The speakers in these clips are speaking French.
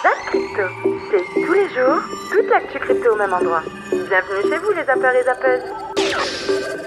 Zap Crypto, c'est tous les jours, toute l'actu crypto au même endroit. Bienvenue chez vous les zappeurs et zappeuses.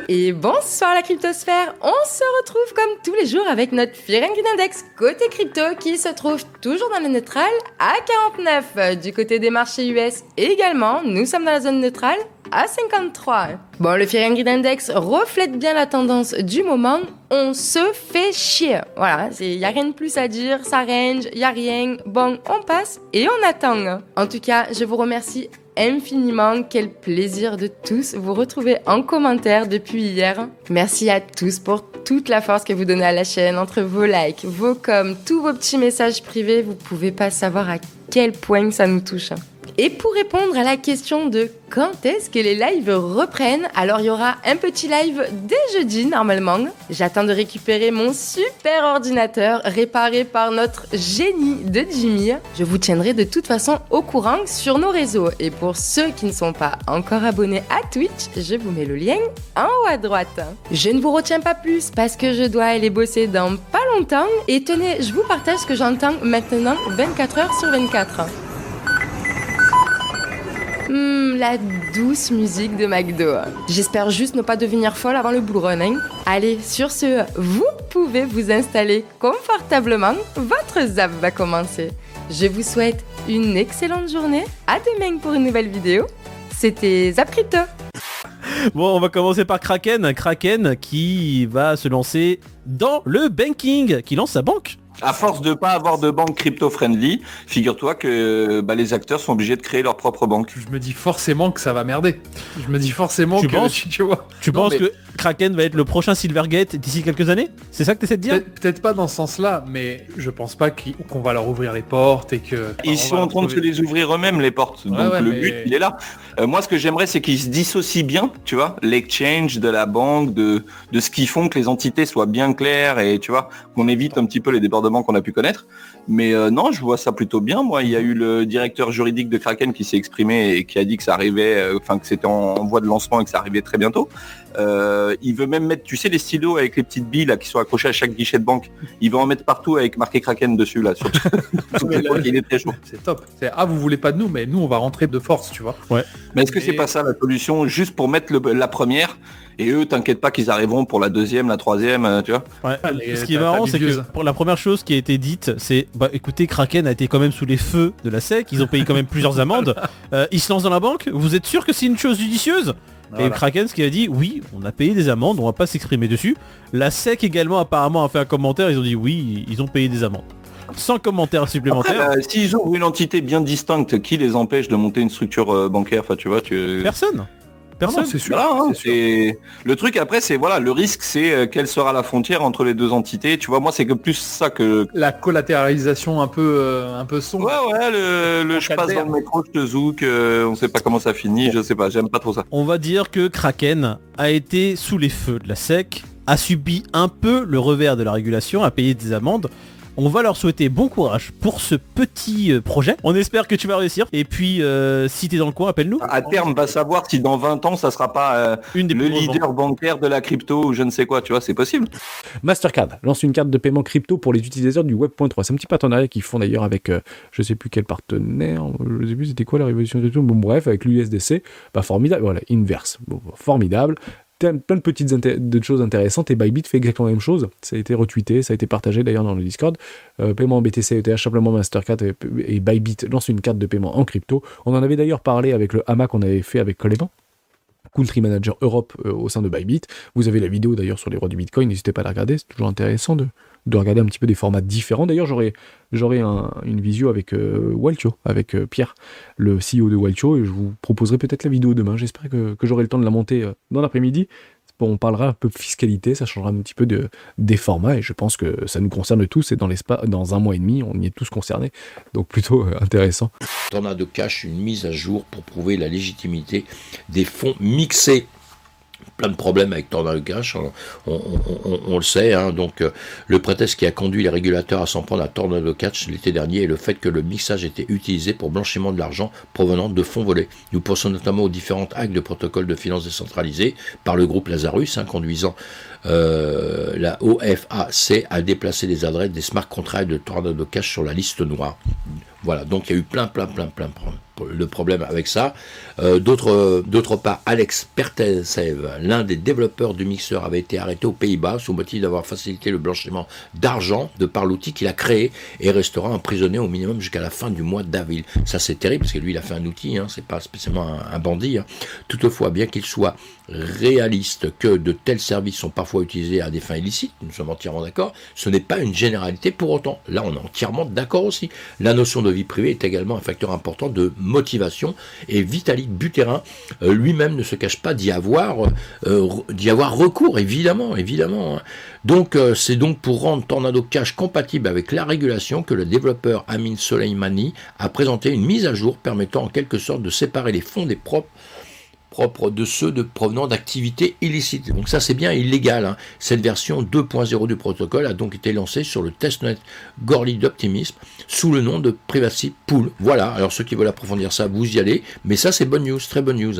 Et bonsoir la cryptosphère, on se retrouve comme tous les jours avec notre Fear and Greed Index côté crypto qui se trouve toujours dans le neutral à 49. Du côté des marchés US également, nous sommes dans la zone neutrale à 53. Bon, le Fear and Greed Index reflète bien la tendance du moment, on se fait chier. Voilà, y a rien de plus à dire, ça range, y a rien, bon, on passe et on attend. En tout cas, je vous remercie infiniment, quel plaisir de tous vous retrouver en commentaire depuis hier. Merci à tous pour toute la force que vous donnez à la chaîne, entre vos likes, vos coms, tous vos petits messages privés, vous pouvez pas savoir à quel point ça nous touche. Et pour répondre à la question de quand est-ce que les lives reprennent, alors il y aura un petit live dès jeudi normalement. J'attends de récupérer mon super ordinateur réparé par notre génie de Jimmy. Je vous tiendrai de toute façon au courant sur nos réseaux. Et pour ceux qui ne sont pas encore abonnés à Twitch, je vous mets le lien en haut à droite. Je ne vous retiens pas plus parce que je dois aller bosser dans pas longtemps. Et tenez, je vous partage ce que j'entends maintenant 24 heures sur 24. La douce musique de McDo. J'espère juste ne pas devenir folle avant le bull run, hein. Allez, sur ce, vous pouvez vous installer confortablement. Votre zap va commencer. Je vous souhaite une excellente journée. À demain pour une nouvelle vidéo. C'était Zap Crypto. Bon, on va commencer par Kraken. Kraken qui va se lancer dans le banking, qui lance sa banque. À force de pas avoir de banque crypto-friendly, figure-toi que les acteurs sont obligés de créer leur propre banque. Je me dis forcément que ça va merder. Je me dis forcément tu que... Penses, tu vois. Tu penses que Kraken va être le prochain Silvergate d'ici quelques années ? C'est ça que tu essaies de dire ? Peut-être pas dans ce sens-là, mais je pense pas qu'on va leur ouvrir les portes et que... Ils sont en train de se les ouvrir eux-mêmes, les portes. Donc le but, il est là. Moi, ce que j'aimerais, c'est qu'ils se dissocient bien, tu vois, l'exchange de la banque, de ce qu'ils font, que les entités soient bien claires et, tu vois, qu'on évite un petit peu les débordements qu'on a pu connaître. Mais non, je vois ça plutôt bien. Moi, il y a eu le directeur juridique de Kraken qui s'est exprimé et qui a dit que ça arrivait, que c'était en voie de lancement et que ça arrivait très bientôt. Il veut même mettre, tu sais, les stylos avec les petites billes là qui sont accrochés à chaque guichet de banque. Il va en mettre partout avec marqué Kraken dessus là. Il est très chaud. C'est top. Vous voulez pas de nous, mais nous on va rentrer de force, tu vois. Ouais. Mais est-ce que c'est pas ça la solution, juste pour mettre la première? Et eux, t'inquiète pas qu'ils arriveront pour la deuxième, la troisième, tu vois. Ouais. Ce qui est marrant, c'est que pour la première chose qui a été dite, c'est écoutez, Kraken a été quand même sous les feux de la SEC, ils ont payé quand même plusieurs amendes. Ils se lancent dans la banque, vous êtes sûr que c'est une chose judicieuse ? Voilà. Et Kraken, ce qui a dit, oui, on a payé des amendes, on va pas s'exprimer dessus. La SEC également apparemment a fait un commentaire, ils ont dit oui, ils ont payé des amendes. Sans commentaire supplémentaire. Après, s'ils ouvrent une entité bien distincte, qui les empêche de monter une structure bancaire ? Enfin, tu vois, Personne. Non, c'est sûr. Voilà, hein, c'est... Le truc après, c'est le risque, c'est quelle sera la frontière entre les deux entités. Tu vois, moi, c'est que plus ça que la collatéralisation un peu sombre. Ouais, le je passe dans le métro, je te zouk, on sait pas comment ça finit, je sais pas, j'aime pas trop ça. On va dire que Kraken a été sous les feux de la SEC, a subi un peu le revers de la régulation, a payé des amendes. On va leur souhaiter bon courage pour ce petit projet. On espère que tu vas réussir. Et puis, si t'es dans le coin, appelle-nous. À terme, va savoir si dans 20 ans, ça sera pas le leader bancaire de la crypto ou je ne sais quoi. Tu vois, c'est possible. Mastercard lance une carte de paiement crypto pour les utilisateurs du Web.3. C'est un petit partenariat qu'ils font d'ailleurs avec, je sais plus quel partenaire. Je sais plus c'était quoi la révolution crypto. Bon, bref, avec l'USDC. Formidable. Voilà, Inverse. Bon, formidable. Plein de petites de choses intéressantes et Bybit fait exactement la même chose. Ça a été retweeté, ça a été partagé d'ailleurs dans le Discord. Paiement BTC, ETH, simplement Mastercard et Bybit lancent une carte de paiement en crypto. On en avait d'ailleurs parlé avec le hamac qu'on avait fait avec Clément, Country Manager Europe au sein de Bybit. Vous avez la vidéo d'ailleurs sur les rois du Bitcoin, n'hésitez pas à la regarder, c'est toujours intéressant de regarder un petit peu des formats différents. D'ailleurs, j'aurai une visio avec Waltio, avec Pierre, le CEO de Waltio, et je vous proposerai peut-être la vidéo demain. J'espère que j'aurai le temps de la monter dans l'après-midi. Bon, on parlera un peu de fiscalité, ça changera un petit peu des formats, et je pense que ça nous concerne tous, et dans un mois et demi, on y est tous concernés, donc plutôt intéressant. Tornado Cash, une mise à jour pour prouver la légitimité des fonds mixés. Plein de problèmes avec Tornado Cash, on le sait, hein, donc le prétexte qui a conduit les régulateurs à s'en prendre à Tornado Cash l'été dernier est le fait que le mixage était utilisé pour blanchiment de l'argent provenant de fonds volés. Nous pensons notamment aux différentes actes de protocoles de finances décentralisées par le groupe Lazarus, conduisant la OFAC à déplacer les adresses des smart contracts de Tornado Cash sur la liste noire. Voilà, donc il y a eu plein de problèmes avec ça. D'autre part, Alex Pertesev, l'un des développeurs du mixeur, avait été arrêté aux Pays-Bas sous motif d'avoir facilité le blanchiment d'argent de par l'outil qu'il a créé et restera emprisonné au minimum jusqu'à la fin du mois d'avril. Ça c'est terrible parce que lui il a fait un outil, c'est pas spécialement un bandit. Toutefois, bien qu'il soit réaliste que de tels services sont parfois utilisés à des fins illicites, nous sommes entièrement d'accord, ce n'est pas une généralité pour autant. Là on est entièrement d'accord aussi. La notion de vie privée est également un facteur important de motivation et Vitalik Buterin lui-même ne se cache pas d'y avoir recours, évidemment. Donc c'est donc pour rendre Tornado Cash compatible avec la régulation que le développeur Amin Soleimani a présenté une mise à jour permettant en quelque sorte de séparer les fonds des propres de ceux provenant d'activités illicites. Donc ça c'est bien illégal. Cette version 2.0 du protocole a donc été lancée sur le testnet Goerli d'Optimism sous le nom de Privacy Pool. Voilà, alors ceux qui veulent approfondir ça, vous y allez, mais ça c'est bonne news, très bonne news.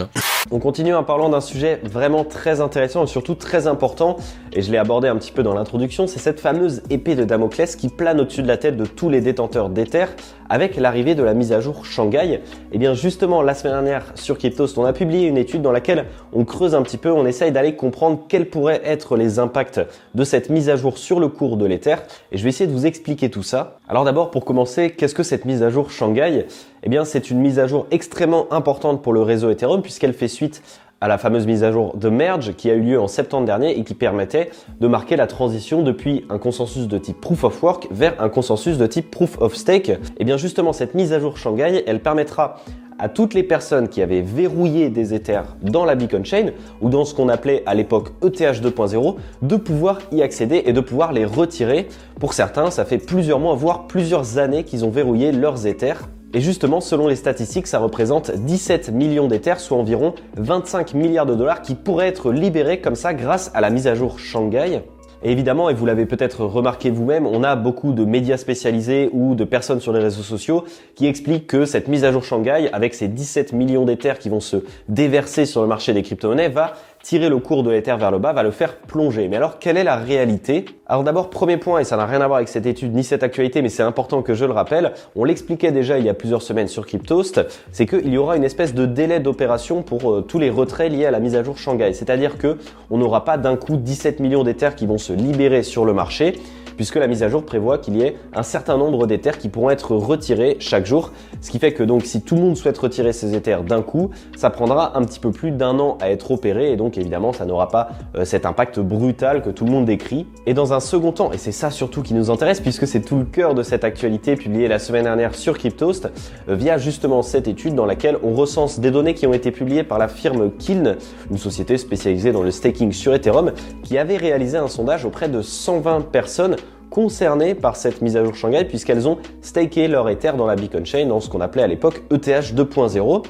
On continue en parlant d'un sujet vraiment très intéressant et surtout très important, et je l'ai abordé un petit peu dans l'introduction, c'est cette fameuse épée de Damoclès qui plane au-dessus de la tête de tous les détenteurs d'Ether avec l'arrivée de la mise à jour Shanghai. Et bien justement, la semaine dernière sur Cryptost, on a publié une étude dans laquelle on creuse un petit peu, on essaye d'aller comprendre quels pourraient être les impacts de cette mise à jour sur le cours de l'Ether, et je vais essayer de vous expliquer tout ça. Alors d'abord, pour commencer, qu'est-ce que cette mise à jour Shanghai ? Eh bien, c'est une mise à jour extrêmement importante pour le réseau Ethereum puisqu'elle fait suite à la fameuse mise à jour de Merge qui a eu lieu en septembre dernier et qui permettait de marquer la transition depuis un consensus de type Proof of Work vers un consensus de type Proof of Stake. Et bien justement, cette mise à jour Shanghai, elle permettra à toutes les personnes qui avaient verrouillé des Ethers dans la Beacon Chain ou dans ce qu'on appelait à l'époque ETH 2.0 de pouvoir y accéder et de pouvoir les retirer. Pour certains, ça fait plusieurs mois, voire plusieurs années qu'ils ont verrouillé leurs Ethers. Et justement, selon les statistiques, ça représente 17 millions d'Ethers, soit environ 25 milliards de dollars qui pourraient être libérés comme ça grâce à la mise à jour Shanghai. Et évidemment, et vous l'avez peut-être remarqué vous-même, on a beaucoup de médias spécialisés ou de personnes sur les réseaux sociaux qui expliquent que cette mise à jour Shanghai, avec ces 17 millions d'Ethers qui vont se déverser sur le marché des crypto-monnaies, va tirer le cours de l'Ether vers le bas, va le faire plonger. Mais alors, quelle est la réalité ? Alors d'abord, premier point, et ça n'a rien à voir avec cette étude ni cette actualité, mais c'est important que je le rappelle, on l'expliquait déjà il y a plusieurs semaines sur Cryptost, c'est qu'il y aura une espèce de délai d'opération pour tous les retraits liés à la mise à jour Shanghai. C'est-à-dire que on n'aura pas d'un coup 17 millions d'Ethers qui vont se libérer sur le marché, puisque la mise à jour prévoit qu'il y ait un certain nombre d'Ethers qui pourront être retirés chaque jour. Ce qui fait que donc si tout le monde souhaite retirer ses Ethers d'un coup, ça prendra un petit peu plus d'un an à être opéré et donc évidemment ça n'aura pas cet impact brutal que tout le monde décrit. Et dans un second temps, et c'est ça surtout qui nous intéresse puisque c'est tout le cœur de cette actualité publiée la semaine dernière sur Cryptost, via justement cette étude dans laquelle on recense des données qui ont été publiées par la firme Kiln, une société spécialisée dans le staking sur Ethereum, qui avait réalisé un sondage auprès de 120 personnes concernées par cette mise à jour Shanghai puisqu'elles ont staké leur Ether dans la Beacon Chain dans ce qu'on appelait à l'époque ETH 2.0.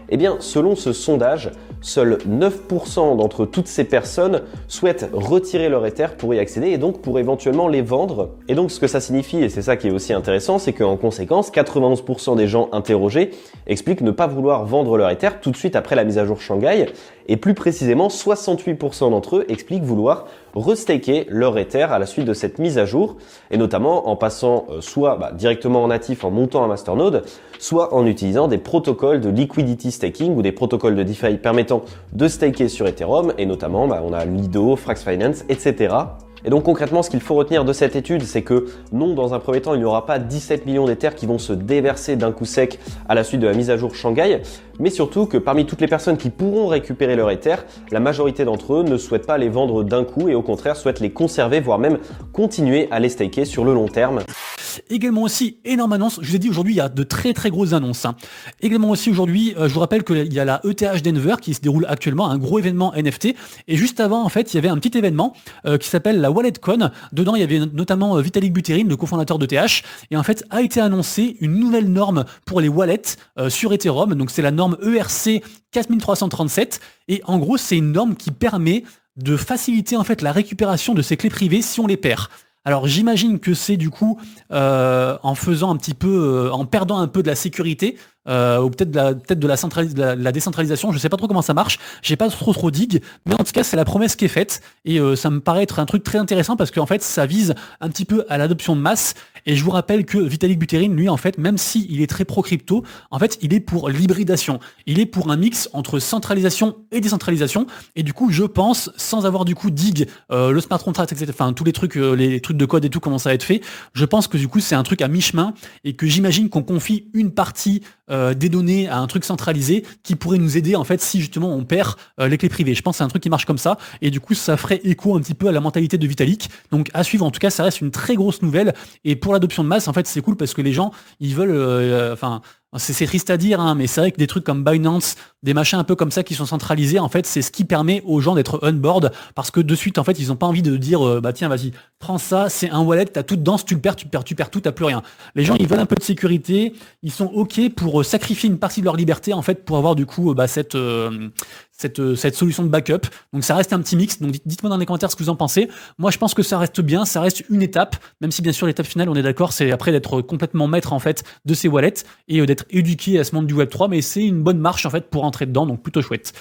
Eh bien, selon ce sondage, seuls 9% d'entre toutes ces personnes souhaitent retirer leur Ether pour y accéder et donc pour éventuellement les vendre. Et donc, ce que ça signifie, et c'est ça qui est aussi intéressant, c'est qu'en conséquence, 91% des gens interrogés expliquent ne pas vouloir vendre leur Ether tout de suite après la mise à jour Shanghai. Et plus précisément, 68% d'entre eux expliquent vouloir restaker leur Ether à la suite de cette mise à jour, et notamment en passant soit directement en natif en montant un masternode, soit en utilisant des protocoles de liquidity staking ou des protocoles de DeFi permettant de staker sur Ethereum, et notamment on a Lido, Frax Finance, etc. Et donc concrètement, ce qu'il faut retenir de cette étude, c'est que non, dans un premier temps, il n'y aura pas 17 millions d'Ethers qui vont se déverser d'un coup sec à la suite de la mise à jour Shanghai, mais surtout que parmi toutes les personnes qui pourront récupérer leur Ether, la majorité d'entre eux ne souhaitent pas les vendre d'un coup et au contraire souhaitent les conserver, voire même continuer à les staker sur le long terme. Également aussi, énorme annonce, je vous ai dit aujourd'hui il y a de très très grosses annonces. Également aussi aujourd'hui, je vous rappelle qu'il y a la ETH Denver qui se déroule actuellement, un gros événement NFT. Et juste avant, en fait, il y avait un petit événement qui s'appelle la WalletCon. Dedans, il y avait notamment Vitalik Buterin, le cofondateur d'ETH. Et en fait, a été annoncé une nouvelle norme pour les wallets sur Ethereum. Donc c'est la norme ERC 4337. Et en gros, c'est une norme qui permet de faciliter en fait la récupération de ces clés privées si on les perd. Alors j'imagine que c'est du coup en faisant un petit peu, en perdant un peu de la sécurité ou peut-être de la décentralisation. Je sais pas trop comment ça marche. J'ai pas trop dig, mais en tout cas c'est la promesse qui est faite et ça me paraît être un truc très intéressant parce qu'en fait ça vise un petit peu à l'adoption de masse. Et je vous rappelle que Vitalik Buterin, lui, en fait, même s'il est très pro-crypto, en fait, il est pour l'hybridation. Il est pour un mix entre centralisation et décentralisation. Et du coup, je pense, sans avoir du coup dig, le smart contract, etc., enfin, tous les trucs de code et tout, comment ça va être fait, je pense que du coup, c'est un truc à mi-chemin et que j'imagine qu'on confie une partie des données à un truc centralisé qui pourrait nous aider, en fait, si justement on perd les clés privées. Je pense que c'est un truc qui marche comme ça. Et du coup, ça ferait écho un petit peu à la mentalité de Vitalik. Donc, à suivre. En tout cas, ça reste une très grosse nouvelle. Et pour l'adoption de masse, en fait, c'est cool parce que les gens, ils veulent, c'est triste à dire, hein, mais c'est vrai que des trucs comme Binance, des machins un peu comme ça qui sont centralisés, en fait, c'est ce qui permet aux gens d'être on-board parce que de suite, en fait, ils n'ont pas envie de dire, bah tiens, vas-y, prends ça, c'est un wallet, t'as tout dedans, si tu le perds, tu perds tout, t'as plus rien. Les gens, ils veulent un peu de sécurité, ils sont OK pour sacrifier une partie de leur liberté, en fait, pour avoir du coup cette solution de backup. Donc ça reste un petit mix. Donc dites-moi dans les commentaires ce que vous en pensez. Moi, je pense que ça reste bien, ça reste une étape, même si bien sûr l'étape finale, on est d'accord, c'est après d'être complètement maître en fait de ces wallets et d'être éduqué à ce monde du Web 3, mais c'est une bonne marche en fait pour entrer dedans, donc plutôt chouette.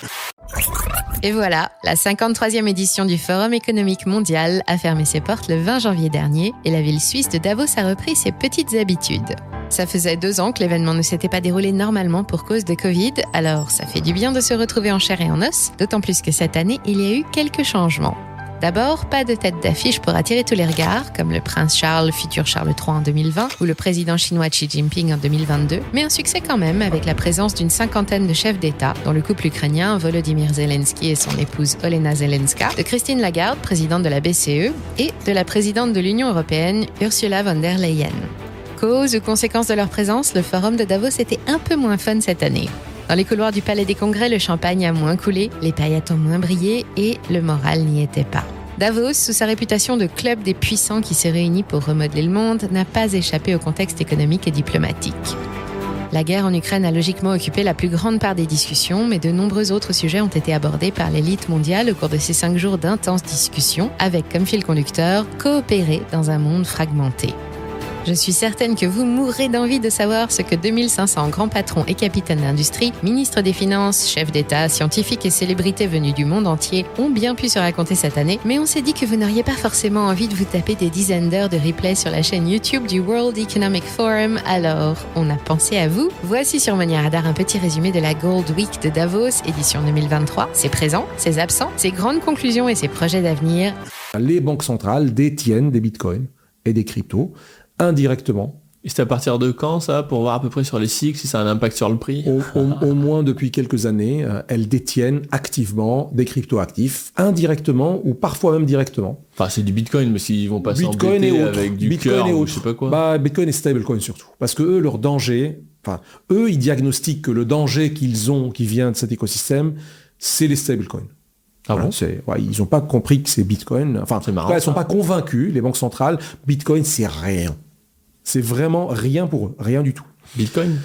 Et voilà, la 53e édition du Forum économique mondial a fermé ses portes le 20 janvier dernier et la ville suisse de Davos a repris ses petites habitudes. Ça faisait 2 ans que l'événement ne s'était pas déroulé normalement pour cause de Covid, alors ça fait du bien de se retrouver en chair et en os, d'autant plus que cette année, il y a eu quelques changements. D'abord, pas de tête d'affiche pour attirer tous les regards, comme le prince Charles, futur Charles III en 2020, ou le président chinois Xi Jinping en 2022, mais un succès quand même avec la présence d'une 50aine de chefs d'État, dont le couple ukrainien Volodymyr Zelensky et son épouse Olena Zelenska, de Christine Lagarde, présidente de la BCE, et de la présidente de l'Union européenne, Ursula von der Leyen. Cause ou conséquence de leur présence, le forum de Davos était un peu moins fun cette année. Dans les couloirs du Palais des Congrès, le champagne a moins coulé, les paillettes ont moins brillé et le moral n'y était pas. Davos, sous sa réputation de club des puissants qui se réunit pour remodeler le monde, n'a pas échappé au contexte économique et diplomatique. La guerre en Ukraine a logiquement occupé la plus grande part des discussions, mais de nombreux autres sujets ont été abordés par l'élite mondiale au cours de ces 5 jours d'intenses discussions, avec comme fil conducteur, coopérer dans un monde fragmenté. Je suis certaine que vous mourrez d'envie de savoir ce que 2500 grands patrons et capitaines d'industrie, ministres des Finances, chefs d'État, scientifiques et célébrités venus du monde entier ont bien pu se raconter cette année, mais on s'est dit que vous n'auriez pas forcément envie de vous taper des dizaines d'heures de replay sur la chaîne YouTube du World Economic Forum, alors on a pensé à vous. Voici sur Money Radar un petit résumé de la Gold Week de Davos, édition 2023, ses présents, ses absents, ses grandes conclusions et ses projets d'avenir. Les banques centrales détiennent des bitcoins et des cryptos, indirectement. Et c'est à partir de quand ça, pour voir à peu près sur les cycles, si ça a un impact sur le prix? Au moins depuis quelques années, elles détiennent activement des crypto-actifs, indirectement ou parfois même directement. Enfin, c'est du Bitcoin, mais s'ils vont pas s'embêter avec du Bitcoin ou je sais pas quoi. Bah, Bitcoin et stablecoin surtout. Parce que eux, leur danger, ils diagnostiquent que le danger qu'ils ont, qui vient de cet écosystème, c'est les stablecoins. Ah bon? Ils n'ont pas compris que c'est Bitcoin. Enfin, c'est marrant, elles sont pas convaincus, les banques centrales. Bitcoin, c'est rien. C'est vraiment rien pour eux, rien du tout. Bitcoin?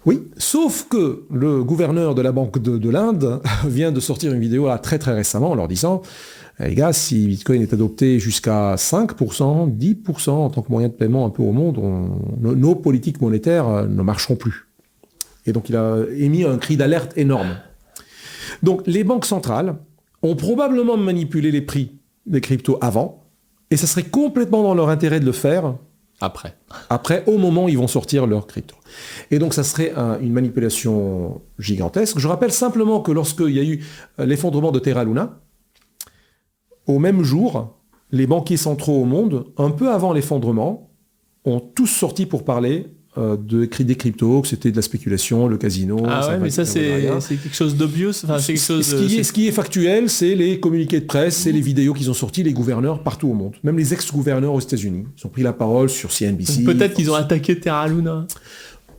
Oui, sauf que le gouverneur de la Banque de l'Inde vient de sortir une vidéo là, très très récemment en leur disant les gars, si Bitcoin est adopté jusqu'à 5%, 10% en tant que moyen de paiement un peu au monde, nos politiques monétaires ne marcheront plus. Et donc il a émis un cri d'alerte énorme. Donc les banques centrales ont probablement manipulé les prix des cryptos avant, et ça serait complètement dans leur intérêt de le faire après, au moment où ils vont sortir leurs cryptos. Et donc ça serait une manipulation gigantesque. Je rappelle simplement que lorsqu'il y a eu l'effondrement de Terra Luna, au même jour, les banquiers centraux au monde, un peu avant l'effondrement, ont tous sorti pour parler des cryptos, que c'était de la spéculation, le casino. Ah ouais, mais ça c'est quelque chose d'obvious. Enfin, c'est quelque chose. Ce qui est factuel, c'est les communiqués de presse, c'est les vidéos qu'ils ont sortis, les gouverneurs partout au monde, même les ex-gouverneurs aux États-Unis. Ils ont pris la parole sur CNBC. Donc peut-être qu'ils ont attaqué Terra Luna.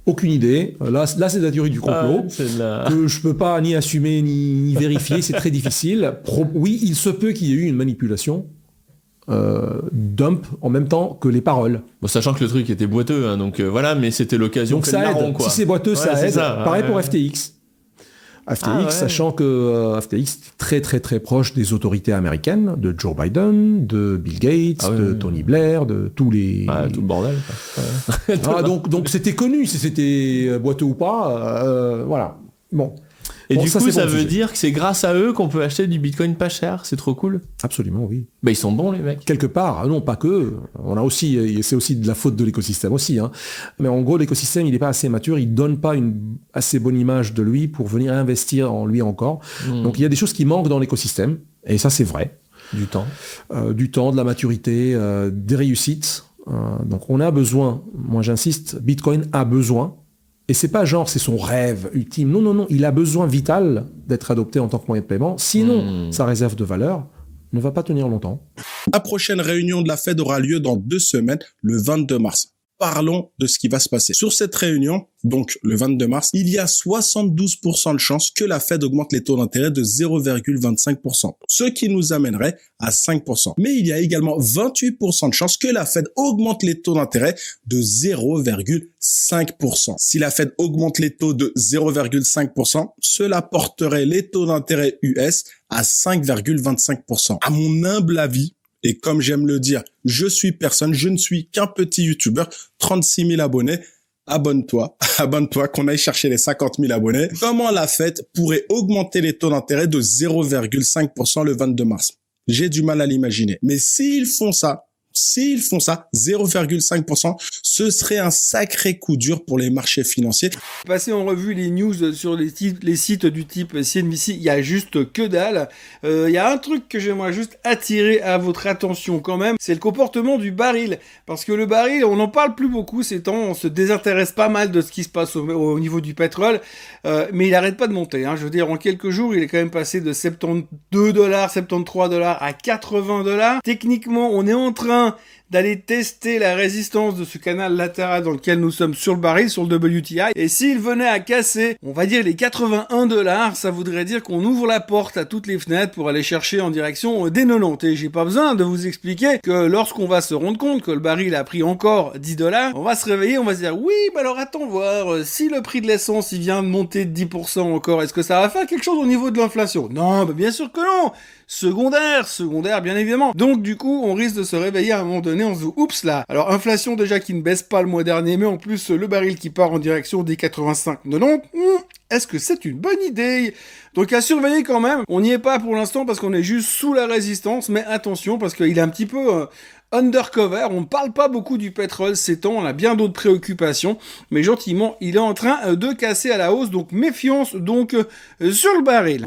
Aucune idée. Là, c'est de la théorie du complot que je peux pas ni assumer ni vérifier. C'est très difficile. Oui, il se peut qu'il y ait eu une manipulation. Dump en même temps que les paroles. Bon, sachant que le truc était boiteux, hein, donc voilà, mais c'était l'occasion. Donc ça aide. Quoi. Si c'est boiteux, ça aide. Pareil pour FTX. FTX, sachant que FTX est très très très proche des autorités américaines, de Joe Biden, de Bill Gates, de Tony Blair, de tous les... tout le bordel. Donc c'était connu, si c'était boiteux ou pas, voilà. Bon. Et du coup, ça veut dire que c'est grâce à eux qu'on peut acheter du Bitcoin pas cher. C'est trop cool. Absolument, oui. Bah, ils sont bons, les mecs. Quelque part. Non, pas que. On a aussi, c'est aussi de la faute de l'écosystème aussi, hein. Mais en gros, l'écosystème, il n'est pas assez mature. Il donne pas une assez bonne image de lui pour venir investir en lui encore. Donc, il y a des choses qui manquent dans l'écosystème. Et ça, c'est vrai. Du temps, de la maturité, des réussites. Donc, on a besoin. Moi, j'insiste. Bitcoin a besoin. Et c'est pas genre c'est son rêve ultime. Non. Il a besoin vital d'être adopté en tant que moyen de paiement. Sinon, sa réserve de valeur ne va pas tenir longtemps. La prochaine réunion de la Fed aura lieu dans 2 semaines, le 22 mars. Parlons de ce qui va se passer. Sur cette réunion, donc le 22 mars, il y a 72% de chances que la Fed augmente les taux d'intérêt de 0,25%, ce qui nous amènerait à 5%. Mais il y a également 28% de chances que la Fed augmente les taux d'intérêt de 0,5%. Si la Fed augmente les taux de 0,5%, cela porterait les taux d'intérêt US à 5,25%. À mon humble avis, et comme j'aime le dire, je suis personne, je ne suis qu'un petit YouTuber, 36 000 abonnés. Abonne-toi, qu'on aille chercher les 50 000 abonnés. Comment la Fed pourrait augmenter les taux d'intérêt de 0,5% le 22 mars? J'ai du mal à l'imaginer. Mais s'ils font ça, 0,5%, ce serait un sacré coup dur pour les marchés financiers. Passer en revue les news sur les sites du type CNBC, il y a juste que dalle. Il y a un truc que j'aimerais juste attirer à votre attention quand même, c'est le comportement du baril. Parce que le baril, on n'en parle plus beaucoup ces temps, on se désintéresse pas mal de ce qui se passe au niveau du pétrole, mais il arrête pas de monter, hein. Je veux dire, en quelques jours, il est quand même passé de $72, $73 à $80. Techniquement, on est en train d'aller tester la résistance de ce canal latéral dans lequel nous sommes sur le baril, sur le WTI. Et s'il venait à casser, on va dire les $81, ça voudrait dire qu'on ouvre la porte à toutes les fenêtres pour aller chercher en direction des 90. Et j'ai pas besoin de vous expliquer que lorsqu'on va se rendre compte que le baril a pris encore $10, on va se réveiller, on va se dire oui, bah alors attends voir, si le prix de l'essence il vient de monter de 10% encore, est-ce que ça va faire quelque chose au niveau de l'inflation? Non, bah bien sûr que non. Secondaire bien évidemment. Donc du coup, on risque de se réveiller à un moment donné, on se dit oups là. Alors inflation déjà qui ne baisse pas le mois dernier, mais en plus le baril qui part en direction des 85,90. Est-ce que c'est une bonne idée? Donc à surveiller quand même. On n'y est pas pour l'instant parce qu'on est juste sous la résistance, mais attention parce qu'il est un petit peu undercover. On ne parle pas beaucoup du pétrole ces temps, on a bien d'autres préoccupations, mais gentiment, il est en train de casser à la hausse, donc méfiance donc sur le baril.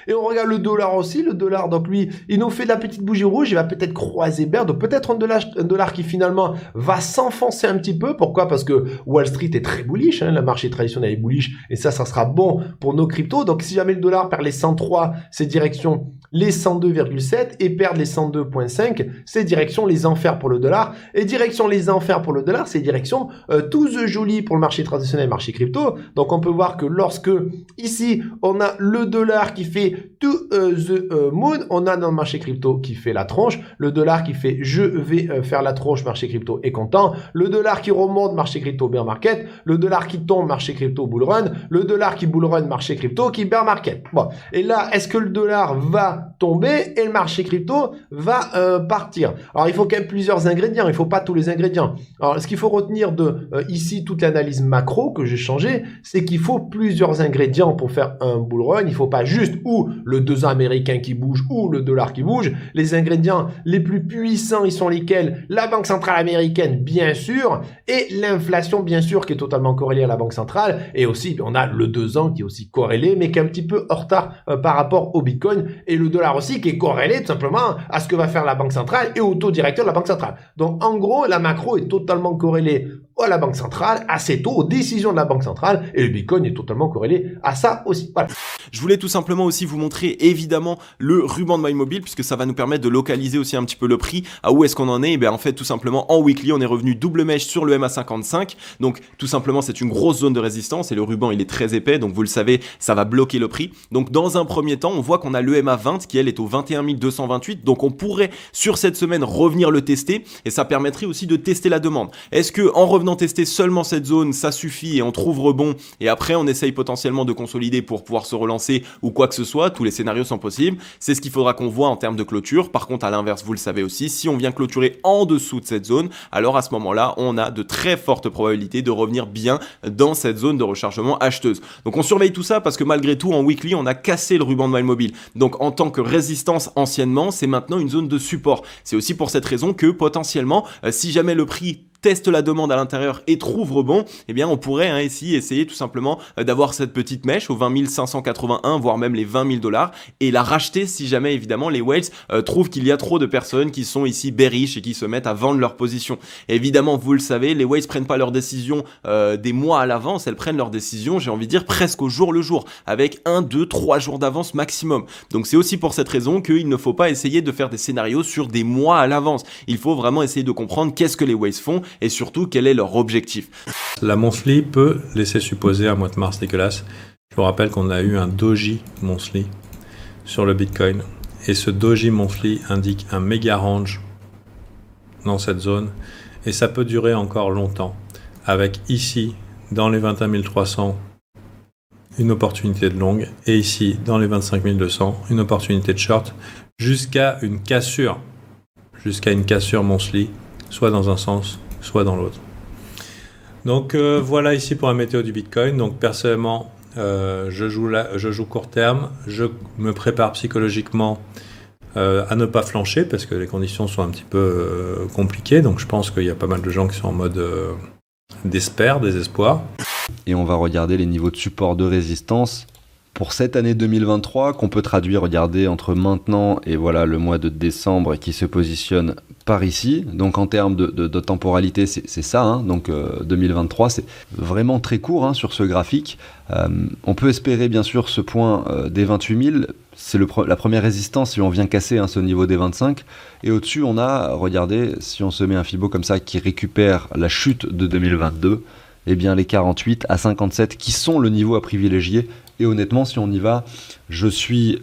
Et on regarde le dollar aussi, le dollar, donc lui, il nous fait de la petite bougie rouge, il va peut-être croiser Baird, donc peut-être un dollar qui finalement va s'enfoncer un petit peu. Pourquoi? Parce que Wall Street est très bullish, hein, le marché traditionnel est bullish, et ça sera bon pour nos cryptos. Donc si jamais le dollar perd les 103, c'est direction les 102,7, et perd les 102,5, c'est direction les enfers pour le dollar, et direction les enfers pour le dollar, c'est direction tout the joli pour le marché traditionnel, marché crypto. Donc on peut voir que lorsque ici on a le dollar qui fait to the moon, on a dans le marché crypto qui fait la tronche, le dollar qui fait je vais faire la tronche, marché crypto est content, le dollar qui remonte, marché crypto bear market, le dollar qui tombe, marché crypto bull run, le dollar qui bull run, marché crypto qui bear market. Bon, et là est-ce que le dollar va tomber et le marché crypto va partir? Alors il faut quand même plusieurs ingrédients, il faut pas tous les ingrédients. Alors ce qu'il faut retenir de ici toute l'analyse macro que j'ai changé, c'est qu'il faut plusieurs ingrédients pour faire un bull run. Il faut pas juste ou le 2 ans américain qui bouge ou le dollar qui bouge. Les ingrédients les plus puissants, ils sont lesquels? La Banque centrale américaine bien sûr, et l'inflation bien sûr qui est totalement corrélée à la Banque centrale, et aussi on a le 2 ans qui est aussi corrélé mais qui est un petit peu en retard par rapport au Bitcoin, et le dollar aussi qui est corrélé tout simplement à ce que va faire la Banque centrale et au taux directeur de la Banque centrale. Donc en gros, la macro est totalement corrélée à la Banque centrale, à ses taux, aux décisions de la Banque centrale, et le Bitcoin est totalement corrélé à ça aussi. Voilà. Je voulais tout simplement aussi vous montrer évidemment le ruban de MyMobile, puisque ça va nous permettre de localiser aussi un petit peu le prix, à où est-ce qu'on en est. Et bien en fait tout simplement en weekly on est revenu double mèche sur le MA55, donc tout simplement c'est une grosse zone de résistance et le ruban il est très épais, donc vous le savez ça va bloquer le prix. Donc dans un premier temps on voit qu'on a le MA20 qui elle est au 21 228, donc on pourrait sur cette semaine revenir le tester, et ça permettrait aussi de tester la demande. Est-ce que en revenant venant tester seulement cette zone, ça suffit et on trouve rebond, et après on essaye potentiellement de consolider pour pouvoir se relancer ou quoi que ce soit, tous les scénarios sont possibles, c'est ce qu'il faudra qu'on voit en termes de clôture. Par contre, à l'inverse, vous le savez aussi, si on vient clôturer en dessous de cette zone, alors à ce moment-là, on a de très fortes probabilités de revenir bien dans cette zone de rechargement acheteuse. Donc on surveille tout ça parce que malgré tout, en weekly, on a cassé le ruban de Mile Mobile. Donc en tant que résistance anciennement, c'est maintenant une zone de support. C'est aussi pour cette raison que potentiellement, si jamais le prix teste la demande à l'intérieur et trouve rebond, eh bien on pourrait ici essayer tout simplement d'avoir cette petite mèche aux 20 581 voire même les 20 000 $ et la racheter si jamais évidemment les whales trouvent qu'il y a trop de personnes qui sont ici bearish et qui se mettent à vendre leur position. Et évidemment, vous le savez, les whales prennent pas leurs décisions des mois à l'avance, elles prennent leurs décisions, j'ai envie de dire presque au jour le jour, avec 1, 2, 3 jours d'avance maximum. Donc c'est aussi pour cette raison qu'il ne faut pas essayer de faire des scénarios sur des mois à l'avance. Il faut vraiment essayer de comprendre qu'est-ce que les whales font et surtout quel est leur objectif. La monthly peut laisser supposer un mois de mars dégueulasse. Je vous rappelle qu'on a eu un doji monthly sur le Bitcoin et ce doji monthly indique un méga range dans cette zone et ça peut durer encore longtemps avec ici dans les 21 300 une opportunité de longue et ici dans les 25 200 une opportunité de short jusqu'à une cassure monthly soit dans un sens soit dans l'autre. Donc voilà ici pour la météo du Bitcoin. Donc personnellement, je joue court terme, je me prépare psychologiquement à ne pas flancher parce que les conditions sont un petit peu compliquées. Donc je pense qu'il y a pas mal de gens qui sont en mode désespoir. Et on va regarder les niveaux de support de résistance pour cette année 2023 qu'on peut traduire, regardez, entre maintenant et voilà le mois de décembre qui se positionne par ici. Donc en termes de temporalité, c'est ça. Donc 2023, c'est vraiment très court sur ce graphique. On peut espérer bien sûr ce point des 28 000. C'est la première résistance si on vient casser ce niveau des 25. Et au-dessus, on a, regardez, si on se met un Fibo comme ça qui récupère la chute de 2022, eh bien les 48 à 57 qui sont le niveau à privilégier. Et honnêtement, si on y va, je suis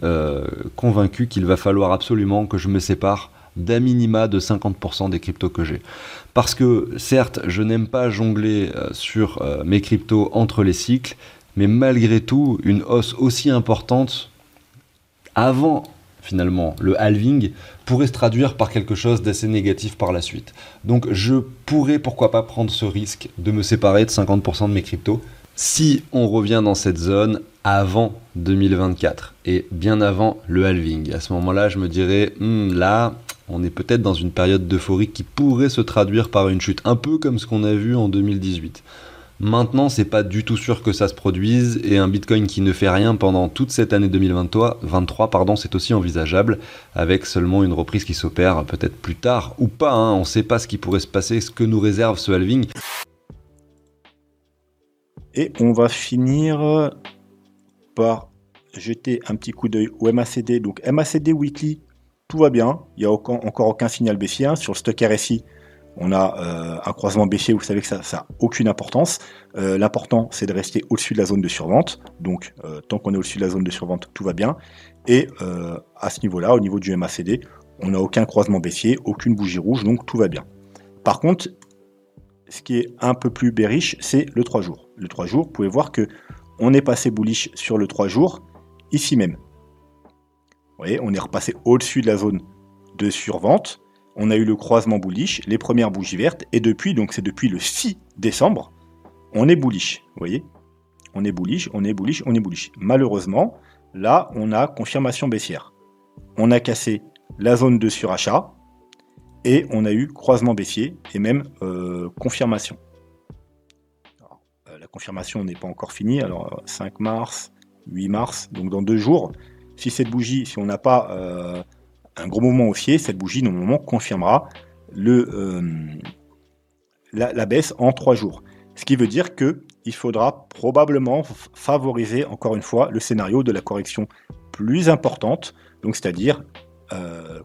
convaincu qu'il va falloir absolument que je me sépare d'à minima de 50% des cryptos que j'ai. Parce que, certes, je n'aime pas jongler sur mes cryptos entre les cycles, mais malgré tout, une hausse aussi importante avant, finalement, le halving, pourrait se traduire par quelque chose d'assez négatif par la suite. Donc, je pourrais, pourquoi pas, prendre ce risque de me séparer de 50% de mes cryptos si on revient dans cette zone avant 2024 et bien avant le halving. À ce moment-là, je me dirais, là, on est peut-être dans une période d'euphorie qui pourrait se traduire par une chute, un peu comme ce qu'on a vu en 2018. Maintenant, c'est pas du tout sûr que ça se produise et un Bitcoin qui ne fait rien pendant toute cette année 2023, c'est aussi envisageable avec seulement une reprise qui s'opère peut-être plus tard ou pas. On ne sait pas ce qui pourrait se passer, ce que nous réserve ce halving. Et on va finir par jeter un petit coup d'œil au MACD. Donc MACD Weekly, tout va bien. Il n'y a encore aucun signal baissier. Sur le stock RSI, on a un croisement baissier. Vous savez que ça n'a aucune importance. L'important, c'est de rester au-dessus de la zone de survente. Donc tant qu'on est au-dessus de la zone de survente, tout va bien. Et à ce niveau-là, au niveau du MACD, on n'a aucun croisement baissier, aucune bougie rouge, donc tout va bien. Par contre, ce qui est un peu plus bearish, c'est le 3 jours. Le 3 jours, vous pouvez voir que on est passé bullish sur le 3 jours, ici même. Vous voyez, on est repassé au-dessus de la zone de survente. On a eu le croisement bullish, les premières bougies vertes, et depuis, donc c'est depuis le 6 décembre, on est bullish. Vous voyez, on est bullish, on est bullish, on est bullish. Malheureusement, là, on a confirmation baissière. On a cassé la zone de surachat, et on a eu croisement baissier, et même confirmation. Alors, la confirmation n'est pas encore finie, alors 5 mars, 8 mars, donc dans 2 jours, si cette bougie, si on n'a pas un gros mouvement haussier, cette bougie normalement confirmera la baisse en 3 jours. Ce qui veut dire qu'il faudra probablement favoriser encore une fois le scénario de la correction plus importante, donc c'est-à-dire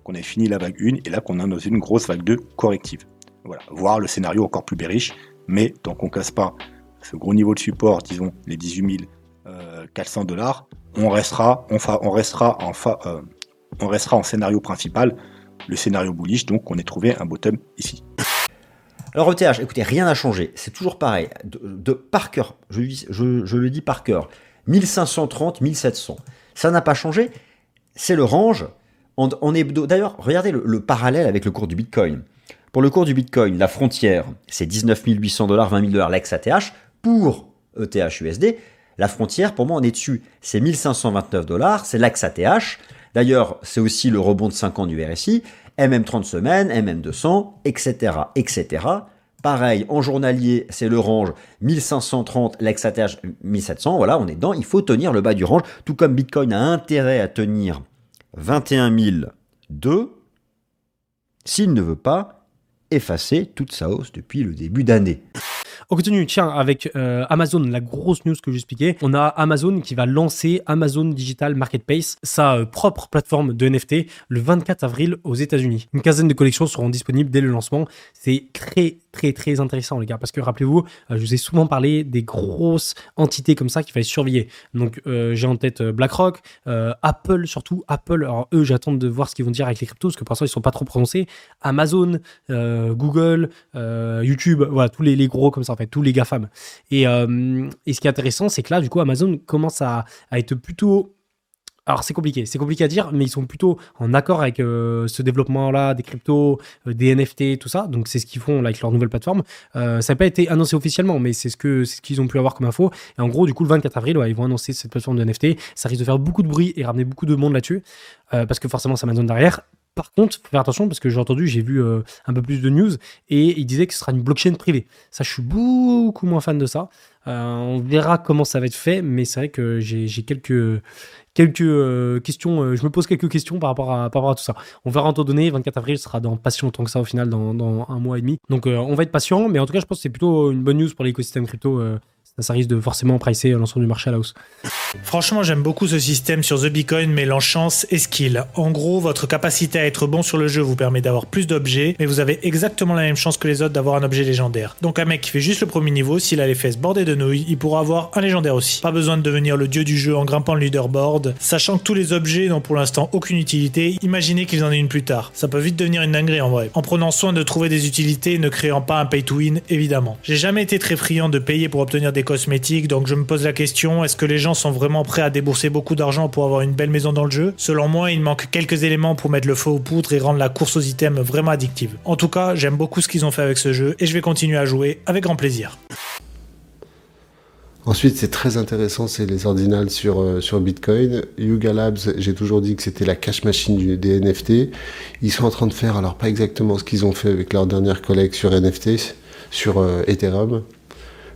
qu'on a fini la vague 1 et là qu'on a dans une grosse vague 2 corrective. Voilà, voire le scénario encore plus bearish, mais tant qu'on ne casse pas ce gros niveau de support, disons les 18 400 $, on restera en scénario principal, le scénario bullish, donc on ait trouvé un bottom ici. Alors ETH, écoutez, rien n'a changé. C'est toujours pareil. Par cœur, je le dis par cœur. 1530, 1700. Ça n'a pas changé. C'est le range en hebdo. D'ailleurs, regardez le parallèle avec le cours du Bitcoin. Pour le cours du Bitcoin, la frontière, c'est 19 800 $, 20 000 $ l'ex-ATH. Pour ETH USD, la frontière, pour moi, on est dessus. C'est 1529 $, c'est l'ex-ATH. D'ailleurs, c'est aussi le rebond de 5 ans du RSI. MM30 semaines, MM200, etc., etc. Pareil, en journalier, c'est le range 1530, l'ex-ATH 1700. Voilà, on est dedans. Il faut tenir le bas du range. Tout comme Bitcoin a intérêt à tenir 21 002 s'il ne veut pas effacer toute sa hausse depuis le début d'année. On continue, tiens, avec Amazon, la grosse news que j'expliquais. On a Amazon qui va lancer Amazon Digital Marketplace, sa propre plateforme de NFT, le 24 avril aux États-Unis. Une quinzaine de collections seront disponibles dès le lancement. C'est très intéressant, les gars, parce que rappelez-vous, je vous ai souvent parlé des grosses entités comme ça qu'il fallait surveiller. Donc, j'ai en tête BlackRock, Apple, surtout Apple. Alors, eux, j'attends de voir ce qu'ils vont dire avec les cryptos, parce que pour l'instant, ils ne sont pas trop prononcés. Amazon, Google, YouTube, voilà, tous les gros comme ça, en fait, tous les GAFAM. Et ce qui est intéressant, c'est que là, du coup, Amazon commence à être plutôt... Alors, c'est compliqué à dire, mais ils sont plutôt en accord avec ce développement-là, des cryptos, des NFT, tout ça. Donc, c'est ce qu'ils font là, avec leur nouvelle plateforme. Ça n'a pas été annoncé officiellement, mais c'est ce qu'ils ont pu avoir comme info. Et en gros, du coup, le 24 avril, ils vont annoncer cette plateforme de NFT. Ça risque de faire beaucoup de bruit et ramener beaucoup de monde là-dessus, parce que forcément, c'est Amazon derrière. Par contre, faut faire attention parce que j'ai vu un peu plus de news et il disait que ce sera une blockchain privée. Ça, je suis beaucoup moins fan de ça. On verra comment ça va être fait, mais c'est vrai que j'ai quelques questions. Je me pose quelques questions par rapport à tout ça. On verra en temps donné. 24 avril sera dans pas si longtemps que ça au final, dans un mois et demi. Donc, on va être patient, mais en tout cas, je pense que c'est plutôt une bonne news pour l'écosystème crypto. Ça risque de forcément pricer l'ensemble du marché à la hausse. Franchement, j'aime beaucoup ce système sur The Bitcoin mêlant chance et skill. En gros, votre capacité à être bon sur le jeu vous permet d'avoir plus d'objets, mais vous avez exactement la même chance que les autres d'avoir un objet légendaire. Donc un mec qui fait juste le premier niveau, s'il a les fesses bordées de nouilles, il pourra avoir un légendaire aussi. Pas besoin de devenir le dieu du jeu en grimpant le leaderboard. Sachant que tous les objets n'ont pour l'instant aucune utilité, imaginez qu'ils en aient une plus tard. Ça peut vite devenir une dinguerie en vrai. En prenant soin de trouver des utilités et ne créant pas un pay to win, évidemment. J'ai jamais été très friand de payer pour obtenir des cosmétiques, donc je me pose la question, est-ce que les gens sont vraiment prêts à débourser beaucoup d'argent pour avoir une belle maison dans le jeu? Selon moi, il manque quelques éléments pour mettre le feu aux poudres et rendre la course aux items vraiment addictive. En tout cas, j'aime beaucoup ce qu'ils ont fait avec ce jeu et je vais continuer à jouer avec grand plaisir. Ensuite, c'est très intéressant, c'est les ordinals sur Bitcoin. Yuga Labs, j'ai toujours dit que c'était la cash machine des NFT. Ils sont en train de faire, alors pas exactement ce qu'ils ont fait avec leur dernière collecte sur NFT, sur Ethereum,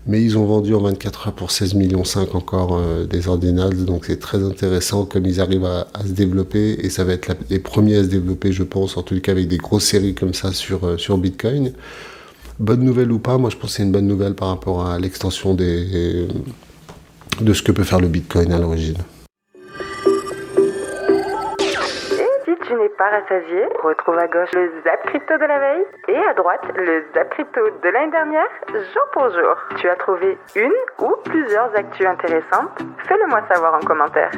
mais ils ont vendu en 24 heures pour 16,5 millions encore des ordinals, donc c'est très intéressant comme ils arrivent à se développer, et ça va être les premiers à se développer, je pense, en tout cas avec des grosses séries comme ça sur Bitcoin. Bonne nouvelle ou pas, moi je pense que c'est une bonne nouvelle par rapport à l'extension de ce que peut faire le Bitcoin à l'origine. Et si tu n'es pas rassasié, retrouve à gauche le Zap Crypto de la veille et à droite le Zap Crypto de l'année dernière, jour pour jour. Tu as trouvé une ou plusieurs actus intéressantes? Fais-le moi savoir en commentaire.